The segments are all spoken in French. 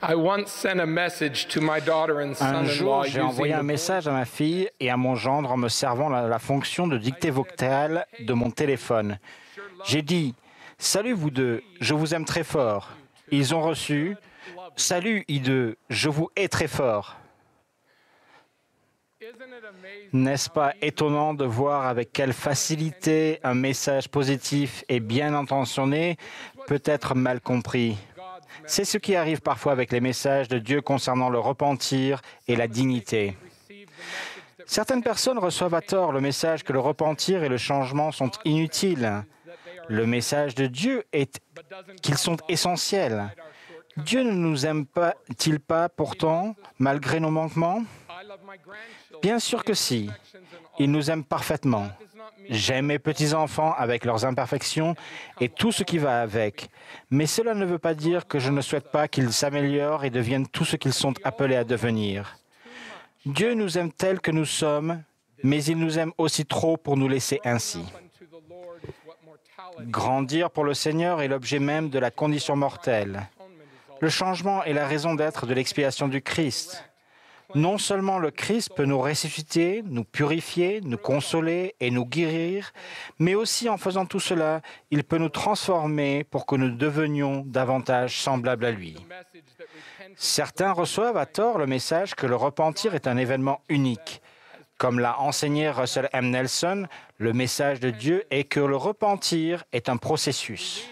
I once sent a message to my daughter and Un jour, son-in-law j'ai envoyé un using the message à ma fille et à mon gendre en me servant la fonction de dictée vocale de mon téléphone. J'ai dit « Salut vous deux, je vous aime très fort ». Ils ont reçu « Salut I2, je vous hais très fort ». N'est-ce pas étonnant de voir avec quelle facilité un message positif et bien intentionné peut être mal compris? C'est ce qui arrive parfois avec les messages de Dieu concernant le repentir et la dignité. Certaines personnes reçoivent à tort le message que le repentir et le changement sont inutiles. Le message de Dieu est qu'ils sont essentiels. Dieu ne nous aime-t-il pas pourtant, malgré nos manquements? Bien sûr que si. Il nous aime parfaitement. J'aime mes petits-enfants avec leurs imperfections et tout ce qui va avec. Mais cela ne veut pas dire que je ne souhaite pas qu'ils s'améliorent et deviennent tout ce qu'ils sont appelés à devenir. Dieu nous aime tels que nous sommes, mais il nous aime aussi trop pour nous laisser ainsi. Grandir pour le Seigneur est l'objet même de la condition mortelle. Le changement est la raison d'être de l'expiation du Christ. Non seulement le Christ peut nous ressusciter, nous purifier, nous consoler et nous guérir, mais aussi en faisant tout cela, il peut nous transformer pour que nous devenions davantage semblables à lui. Certains reçoivent à tort le message que le repentir est un événement unique. Comme l'a enseigné Russell M. Nelson, le message de Dieu est que le repentir est un processus.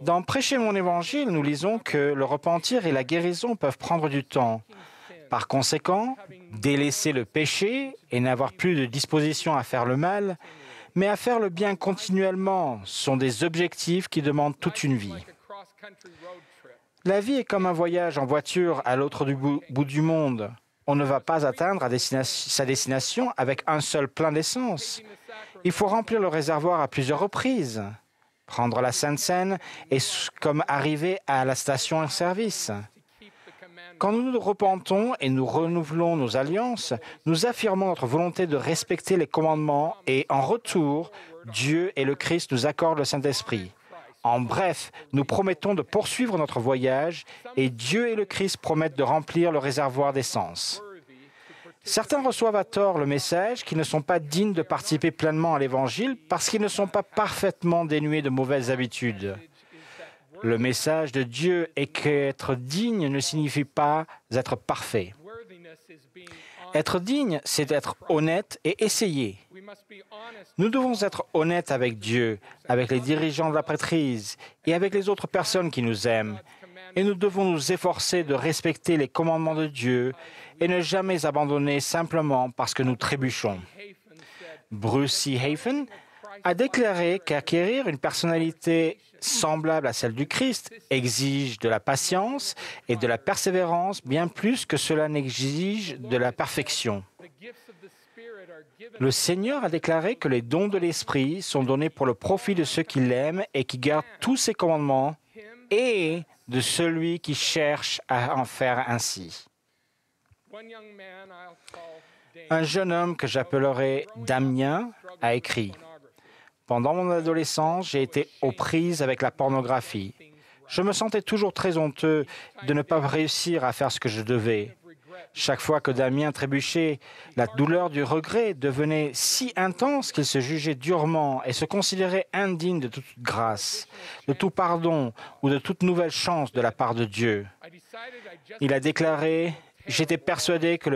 Dans Prêcher mon évangile, nous lisons que le repentir et la guérison peuvent prendre du temps. Par conséquent, délaisser le péché et n'avoir plus de disposition à faire le mal, mais à faire le bien continuellement, sont des objectifs qui demandent toute une vie. La vie est comme un voyage en voiture à l'autre bout du monde. On ne va pas atteindre sa destination avec un seul plein d'essence. Il faut remplir le réservoir à plusieurs reprises. Prendre la Sainte Seine est comme arriver à la station-service. Quand nous nous repentons et nous renouvelons nos alliances, nous affirmons notre volonté de respecter les commandements et, en retour, Dieu et le Christ nous accordent le Saint-Esprit. En bref, nous promettons de poursuivre notre voyage et Dieu et le Christ promettent de remplir le réservoir d'essence. Certains reçoivent à tort le message qu'ils ne sont pas dignes de participer pleinement à l'Évangile parce qu'ils ne sont pas parfaitement dénués de mauvaises habitudes. Le message de Dieu est qu'être digne ne signifie pas être parfait. Être digne, c'est être honnête et essayer. Nous devons être honnêtes avec Dieu, avec les dirigeants de la prêtrise et avec les autres personnes qui nous aiment. Et nous devons nous efforcer de respecter les commandements de Dieu et ne jamais abandonner simplement parce que nous trébuchons. Bruce C. Hafen a déclaré qu'acquérir une personnalité semblable à celle du Christ exige de la patience et de la persévérance bien plus que cela n'exige de la perfection. Le Seigneur a déclaré que les dons de l'Esprit sont donnés pour le profit de ceux qui l'aiment et qui gardent tous ses commandements et de celui qui cherche à en faire ainsi. Un jeune homme que j'appellerai Damien a écrit « Pendant mon adolescence, j'ai été aux prises avec la pornographie. Je me sentais toujours très honteux de ne pas réussir à faire ce que je devais. Chaque fois que Damien trébuchait, la douleur du regret devenait si intense qu'il se jugeait durement et se considérait indigne de toute grâce, de tout pardon ou de toute nouvelle chance de la part de Dieu. Il a déclaré « J'étais persuadé que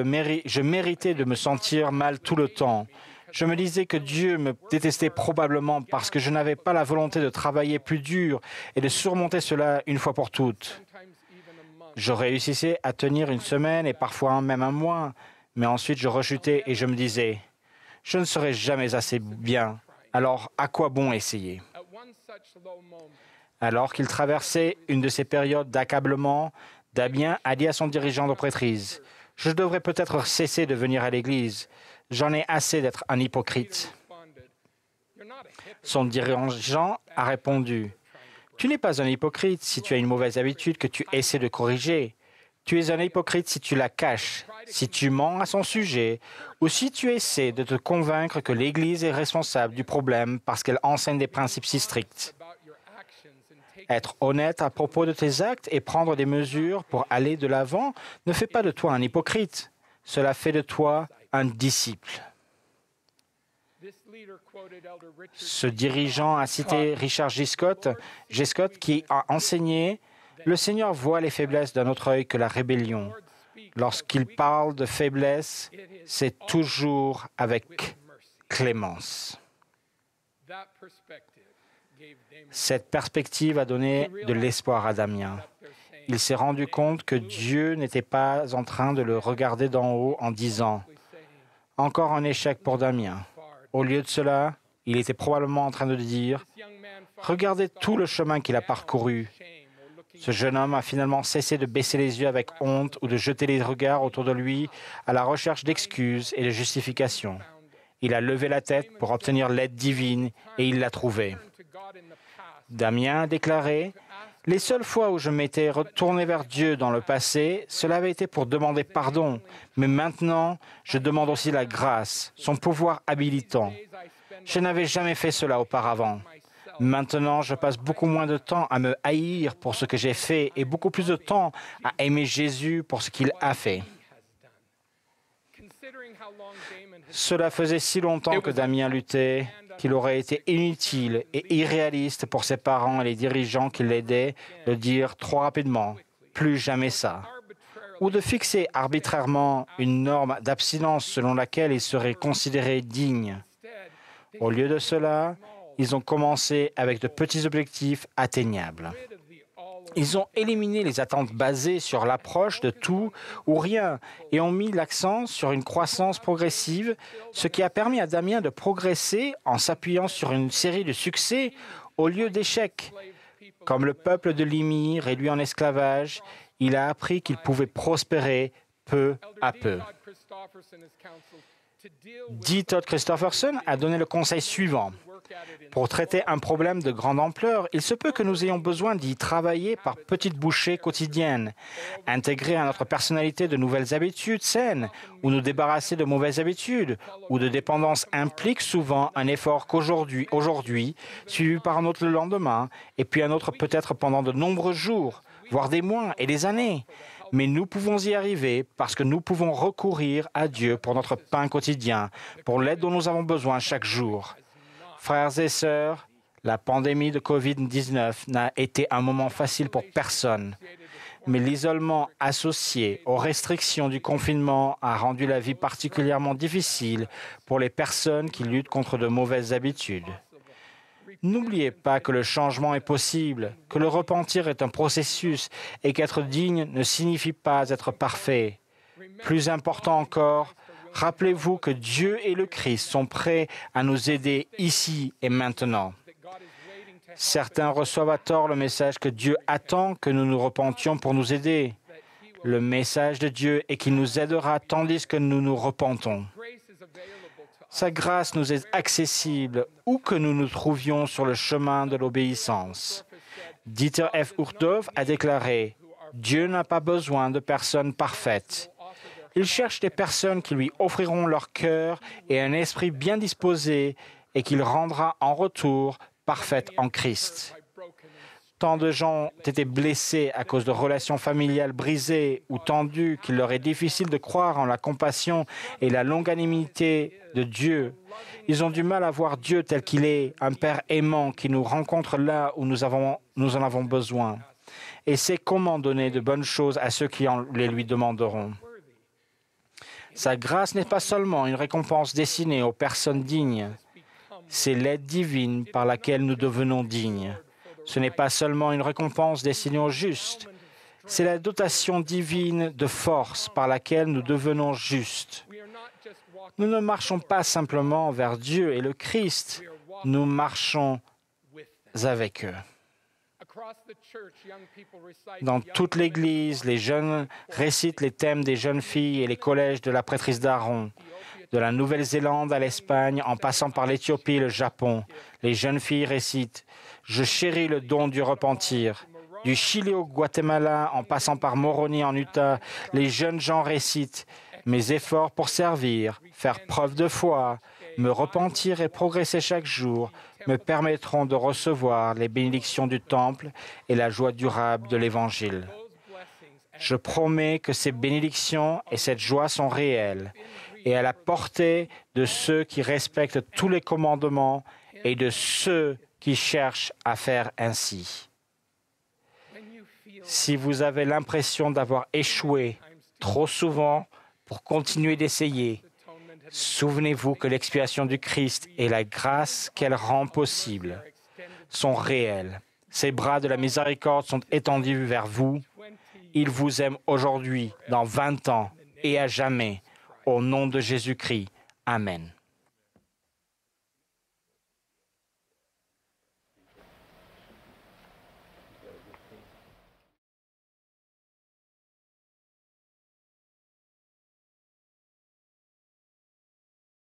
je méritais de me sentir mal tout le temps. Je me disais que Dieu me détestait probablement parce que je n'avais pas la volonté de travailler plus dur et de surmonter cela une fois pour toutes. Je réussissais à tenir une semaine et parfois même un mois, mais ensuite je rechutais et je me disais « Je ne serai jamais assez bien, alors à quoi bon essayer ?» Alors qu'il traversait une de ces périodes d'accablement, Damien a dit à son dirigeant de prêtrise « Je devrais peut-être cesser de venir à l'église. J'en ai assez d'être un hypocrite. » Son dirigeant a répondu « Tu n'es pas un hypocrite si tu as une mauvaise habitude que tu essaies de corriger. Tu es un hypocrite si tu la caches, si tu mens à son sujet, ou si tu essaies de te convaincre que l'Église est responsable du problème parce qu'elle enseigne des principes si stricts. Être honnête à propos de tes actes et prendre des mesures pour aller de l'avant ne fait pas de toi un hypocrite. Cela fait de toi un disciple. Ce dirigeant a cité Richard G. Scott qui a enseigné « Le Seigneur voit les faiblesses d'un autre œil que la rébellion. Lorsqu'il parle de faiblesse, c'est toujours avec clémence. » Cette perspective a donné de l'espoir à Damien. Il s'est rendu compte que Dieu n'était pas en train de le regarder d'en haut en disant « Encore un échec pour Damien ». Au lieu de cela, il était probablement en train de dire « Regardez tout le chemin qu'il a parcouru. » Ce jeune homme a finalement cessé de baisser les yeux avec honte ou de jeter les regards autour de lui à la recherche d'excuses et de justifications. Il a levé la tête pour obtenir l'aide divine et il l'a trouvée. Damien a déclaré « Les seules fois où je m'étais retourné vers Dieu dans le passé, cela avait été pour demander pardon. Mais maintenant, je demande aussi la grâce, son pouvoir habilitant. Je n'avais jamais fait cela auparavant. Maintenant, je passe beaucoup moins de temps à me haïr pour ce que j'ai fait et beaucoup plus de temps à aimer Jésus pour ce qu'il a fait. » Cela faisait si longtemps que Damien luttait qu'il aurait été inutile et irréaliste pour ses parents et les dirigeants qui l'aidaient de dire trop rapidement « plus jamais ça » ou de fixer arbitrairement une norme d'abstinence selon laquelle il serait considéré digne. Au lieu de cela, ils ont commencé avec de petits objectifs atteignables. Ils ont éliminé les attentes basées sur l'approche de tout ou rien et ont mis l'accent sur une croissance progressive, ce qui a permis à Damien de progresser en s'appuyant sur une série de succès au lieu d'échecs. Comme le peuple de Limi, réduit en esclavage, il a appris qu'il pouvait prospérer peu à peu. D. Todd Christofferson a donné le conseil suivant. Pour traiter un problème de grande ampleur, il se peut que nous ayons besoin d'y travailler par petites bouchées quotidiennes, intégrer à notre personnalité de nouvelles habitudes saines ou nous débarrasser de mauvaises habitudes ou de dépendances implique souvent un effort qu'aujourd'hui, suivi par un autre le lendemain, et puis un autre peut-être pendant de nombreux jours, voire des mois et des années. Mais nous pouvons y arriver parce que nous pouvons recourir à Dieu pour notre pain quotidien, pour l'aide dont nous avons besoin chaque jour. Frères et sœurs, la pandémie de COVID-19 n'a été un moment facile pour personne, mais l'isolement associé aux restrictions du confinement a rendu la vie particulièrement difficile pour les personnes qui luttent contre de mauvaises habitudes. N'oubliez pas que le changement est possible, que le repentir est un processus et qu'être digne ne signifie pas être parfait. Plus important encore, rappelez-vous que Dieu et le Christ sont prêts à nous aider ici et maintenant. Certains reçoivent à tort le message que Dieu attend que nous nous repentions pour nous aider. Le message de Dieu est qu'il nous aidera tandis que nous nous repentons. Sa grâce nous est accessible où que nous nous trouvions sur le chemin de l'obéissance. Dieter F. Uchtdorf a déclaré « Dieu n'a pas besoin de personnes parfaites. Il cherche des personnes qui lui offriront leur cœur et un esprit bien disposé et qu'il rendra en retour parfaite en Christ. » Tant de gens ont été blessés à cause de relations familiales brisées ou tendues qu'il leur est difficile de croire en la compassion et la longanimité de Dieu. Ils ont du mal à voir Dieu tel qu'il est, un Père aimant qui nous rencontre là où nous en avons besoin. Et sait comment donner de bonnes choses à ceux qui les lui demanderont. Sa grâce n'est pas seulement une récompense destinée aux personnes dignes. C'est l'aide divine par laquelle nous devenons dignes. Ce n'est pas seulement une récompense destinée aux justes, c'est la dotation divine de force par laquelle nous devenons justes. Nous ne marchons pas simplement vers Dieu et le Christ, nous marchons avec eux. Dans toute l'Église, les jeunes récitent les thèmes des jeunes filles et les collèges de la prêtrise d'Aaron. De la Nouvelle-Zélande à l'Espagne, en passant par l'Éthiopie et le Japon, les jeunes filles récitent « Je chéris le don du repentir ». Du Chili au Guatemala, en passant par Moroni en Utah, les jeunes gens récitent « Mes efforts pour servir, faire preuve de foi, me repentir et progresser chaque jour, me permettront de recevoir les bénédictions du Temple et la joie durable de l'Évangile. Je promets que ces bénédictions et cette joie sont réelles et à la portée de ceux qui respectent tous les commandements et de ceux qui cherchent à faire ainsi. Si vous avez l'impression d'avoir échoué trop souvent pour continuer d'essayer, souvenez-vous que l'expiation du Christ et la grâce qu'elle rend possible sont réelles. Ses bras de la miséricorde sont étendus vers vous. Il vous aime aujourd'hui, dans 20 ans et à jamais. Au nom de Jésus-Christ. Amen.